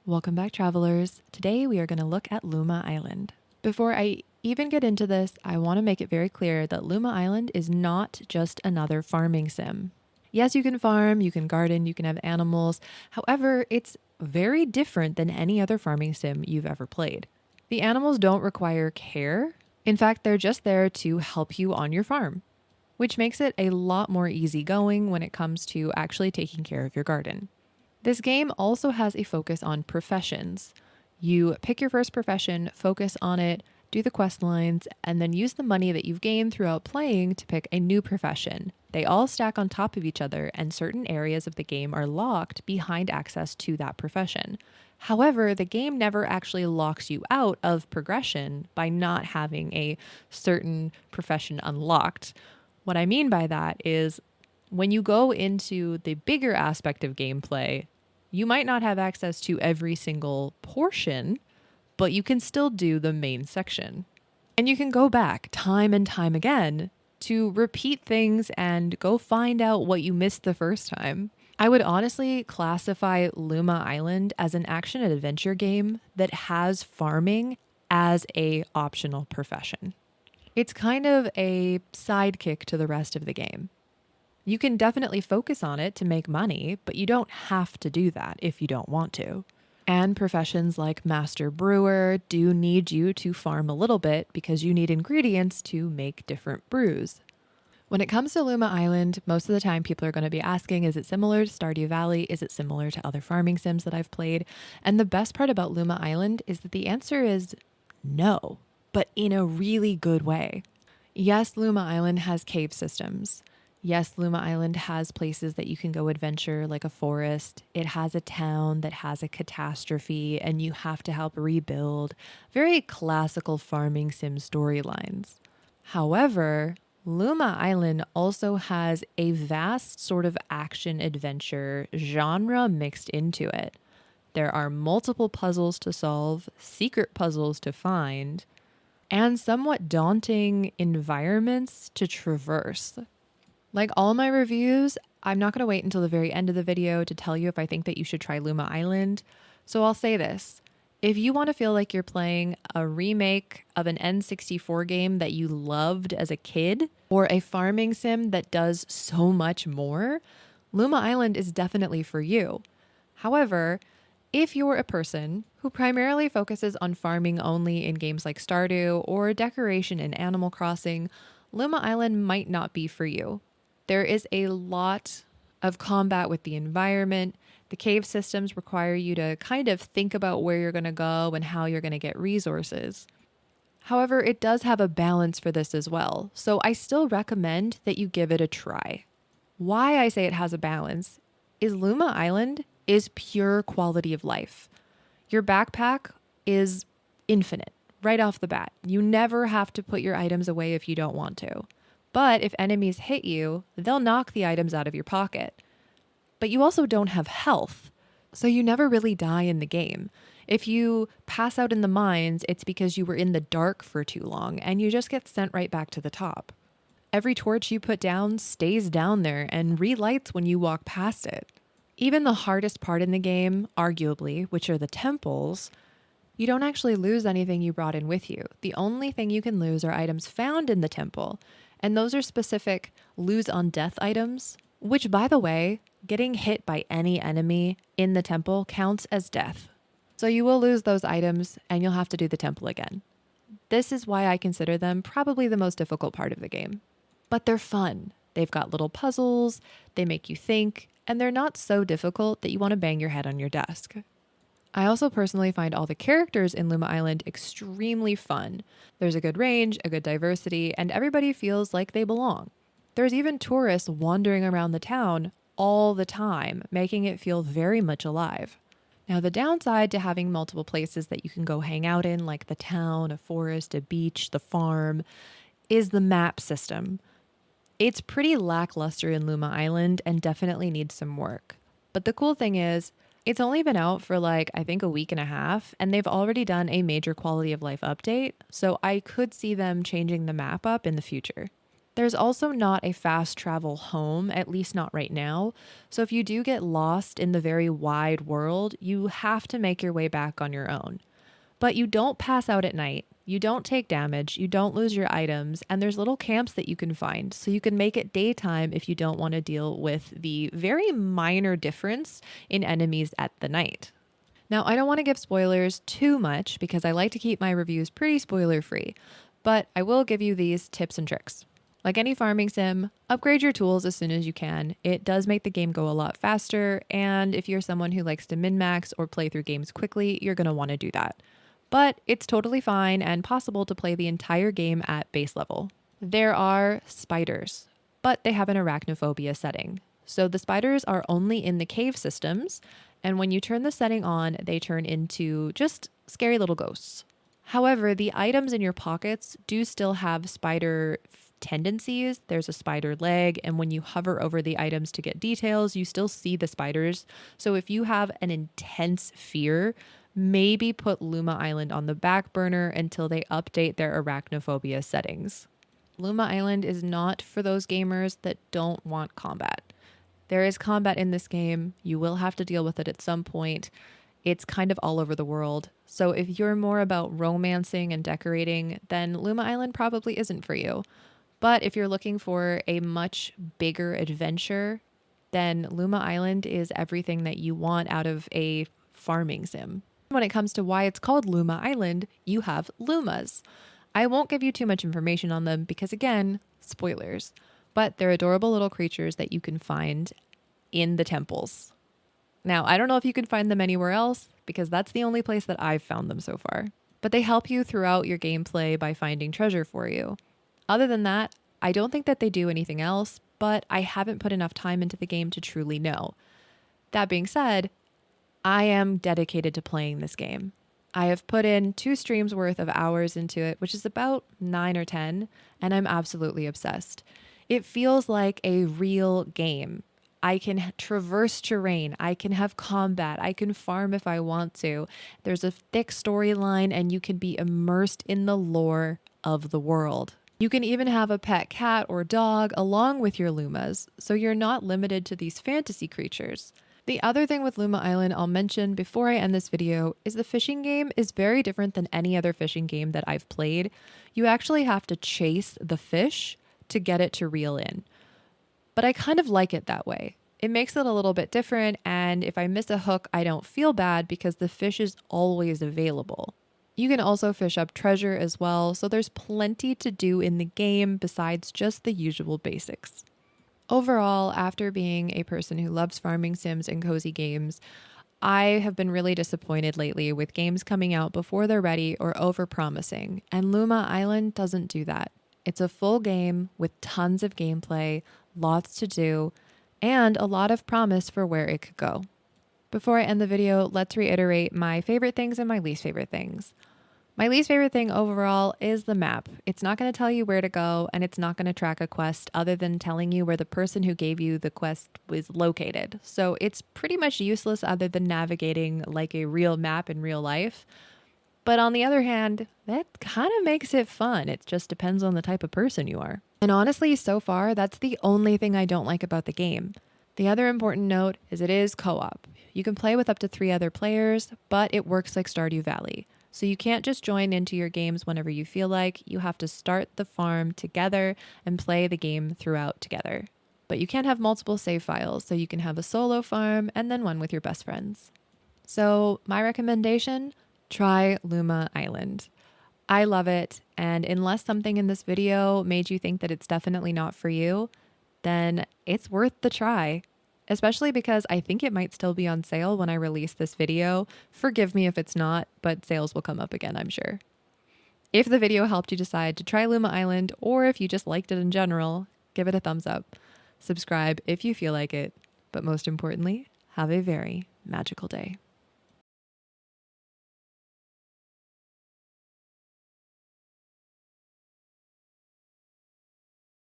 Welcome back, travelers. Today we are going to look at Luma Island. Before I even get into this, I want to make it very clear that Luma Island is not just another farming sim. Yes, you can farm, you can garden, you can have animals. However, it's very different than any other farming sim you've ever played. The animals don't require care. In fact, they're just there to help you on your farm, which makes it a lot more easygoing when it comes to actually taking care of your garden. This game also has a focus on professions. You pick your first profession, focus on it, do the quest lines, and then use the money that you've gained throughout playing to pick a new profession. They all stack on top of each other, and certain areas of the game are locked behind access to that profession. However, the game never actually locks you out of progression by not having a certain profession unlocked. What I mean by that is when you go into the bigger aspect of gameplay, you might not have access to every single portion, but you can still do the main section. And you can go back time and time again to repeat things and go find out what you missed the first time. I would honestly classify Luma Island as an action and adventure game that has farming as a optional profession. It's kind of a sidekick to the rest of the game. You can definitely focus on it to make money, but you don't have to do that if you don't want to. And professions like master brewer do need you to farm a little bit because you need ingredients to make different brews. When it comes to Luma Island, most of the time people are going to be asking, is it similar to Stardew Valley? Is it similar to other farming sims that I've played? And the best part about Luma Island is that the answer is no, but in a really good way. Yes, Luma Island has cave systems. Yes, Luma Island has places that you can go adventure, like a forest. It has a town that has a catastrophe and you have to help rebuild. Very classical farming sim storylines. However, Luma Island also has a vast sort of action adventure genre mixed into it. There are multiple puzzles to solve, secret puzzles to find, and somewhat daunting environments to traverse. Like all my reviews, I'm not going to wait until the very end of the video to tell you if I think that you should try Luma Island. So I'll say this. If you want to feel like you're playing a remake of an N64 game that you loved as a kid, or a farming sim that does so much more, Luma Island is definitely for you. However, if you're a person who primarily focuses on farming only in games like Stardew or decoration in Animal Crossing, Luma Island might not be for you. There is a lot of combat with the environment. The cave systems require you to kind of think about where you're going to go and how you're going to get resources. However, it does have a balance for this as well, so I still recommend that you give it a try. Why I say it has a balance is Luma Island is pure quality of life. Your backpack is infinite right off the bat. You never have to put your items away if you don't want to. But if enemies hit you, they'll knock the items out of your pocket. But you also don't have health, so you never really die in the game. If you pass out in the mines, it's because you were in the dark for too long and you just get sent right back to the top. Every torch you put down stays down there and relights when you walk past it. Even the hardest part in the game, arguably, which are the temples, you don't actually lose anything you brought in with you. The only thing you can lose are items found in the temple. And those are specific lose on death items, which, by the way, getting hit by any enemy in the temple counts as death. So you will lose those items and you'll have to do the temple again. This is why I consider them probably the most difficult part of the game. But they're fun. They've got little puzzles, they make you think, and they're not so difficult that you want to bang your head on your desk. I also personally find all the characters in Luma Island extremely fun. There's a good range, a good diversity, and everybody feels like they belong. There's even tourists wandering around the town all the time, making it feel very much alive. Now, the downside to having multiple places that you can go hang out in, like the town, a forest, a beach, the farm, is the map system. It's pretty lackluster in Luma Island and definitely needs some work. But the cool thing is, it's only been out for I think a week and a half, and they've already done a major quality of life update, so I could see them changing the map up in the future. There's also not a fast travel home, at least not right now. So if you do get lost in the very wide world, you have to make your way back on your own. But you don't pass out at night, you don't take damage, you don't lose your items, and there's little camps that you can find. So you can make it daytime if you don't want to deal with the very minor difference in enemies at the night. Now, I don't want to give spoilers too much because I like to keep my reviews pretty spoiler free, but I will give you these tips and tricks. Like any farming sim, upgrade your tools as soon as you can. It does make the game go a lot faster, and if you're someone who likes to min-max or play through games quickly, you're going to want to do that. But it's totally fine and possible to play the entire game at base level. There are spiders, but they have an arachnophobia setting. So the spiders are only in the cave systems, and when you turn the setting on, they turn into just scary little ghosts. However, the items in your pockets do still have spider tendencies. There's a spider leg, and when you hover over the items to get details, you still see the spiders. So if you have an intense fear, maybe put Luma Island on the back burner until they update their arachnophobia settings. Luma Island is not for those gamers that don't want combat. There is combat in this game. You will have to deal with it at some point. It's kind of all over the world. So if you're more about romancing and decorating, then Luma Island probably isn't for you. But if you're looking for a much bigger adventure, then Luma Island is everything that you want out of a farming sim. When it comes to why it's called Luma Island, you have Lumas. I won't give you too much information on them because, again, spoilers. But they're adorable little creatures that you can find in the temples. Now, I don't know if you can find them anywhere else because that's the only place that I've found them so far. But they help you throughout your gameplay by finding treasure for you. Other than that, I don't think that they do anything else, but I haven't put enough time into the game to truly know. That being said, I am dedicated to playing this game. I have put in 2 streams worth of hours into it, which is about 9 or 10, and I'm absolutely obsessed. It feels like a real game. I can traverse terrain. I can have combat. I can farm if I want to. There's a thick storyline, and you can be immersed in the lore of the world. You can even have a pet cat or dog along with your Lumas, so you're not limited to these fantasy creatures. The other thing with Luma Island I'll mention before I end this video is the fishing game is very different than any other fishing game that I've played. You actually have to chase the fish to get it to reel in. But I kind of like it that way. It makes it a little bit different, and if I miss a hook, I don't feel bad because the fish is always available. You can also fish up treasure as well, so there's plenty to do in the game besides just the usual basics. Overall, after being a person who loves farming sims and cozy games, I have been really disappointed lately with games coming out before they're ready or over-promising, and Luma Island doesn't do that. It's a full game with tons of gameplay, lots to do, and a lot of promise for where it could go. Before I end the video, let's reiterate my favorite things and my least favorite things. My least favorite thing overall is the map. It's not going to tell you where to go, and it's not going to track a quest other than telling you where the person who gave you the quest was located. So it's pretty much useless other than navigating like a real map in real life. But on the other hand, that kind of makes it fun. It just depends on the type of person you are. And honestly, so far, that's the only thing I don't like about the game. The other important note is it is co-op. You can play with up to 3 other players, but it works like Stardew Valley. So you can't just join into your games whenever you feel like. You have to start the farm together and play the game throughout together. But you can have multiple save files, so you can have a solo farm and then one with your best friends. So my recommendation, try Luma Island. I love it, and unless something in this video made you think that it's definitely not for you, then it's worth the try. Especially because I think it might still be on sale when I release this video. Forgive me if it's not, but sales will come up again, I'm sure. If the video helped you decide to try Luma Island, or if you just liked it in general, give it a thumbs up. Subscribe if you feel like it. But most importantly, have a very magical day.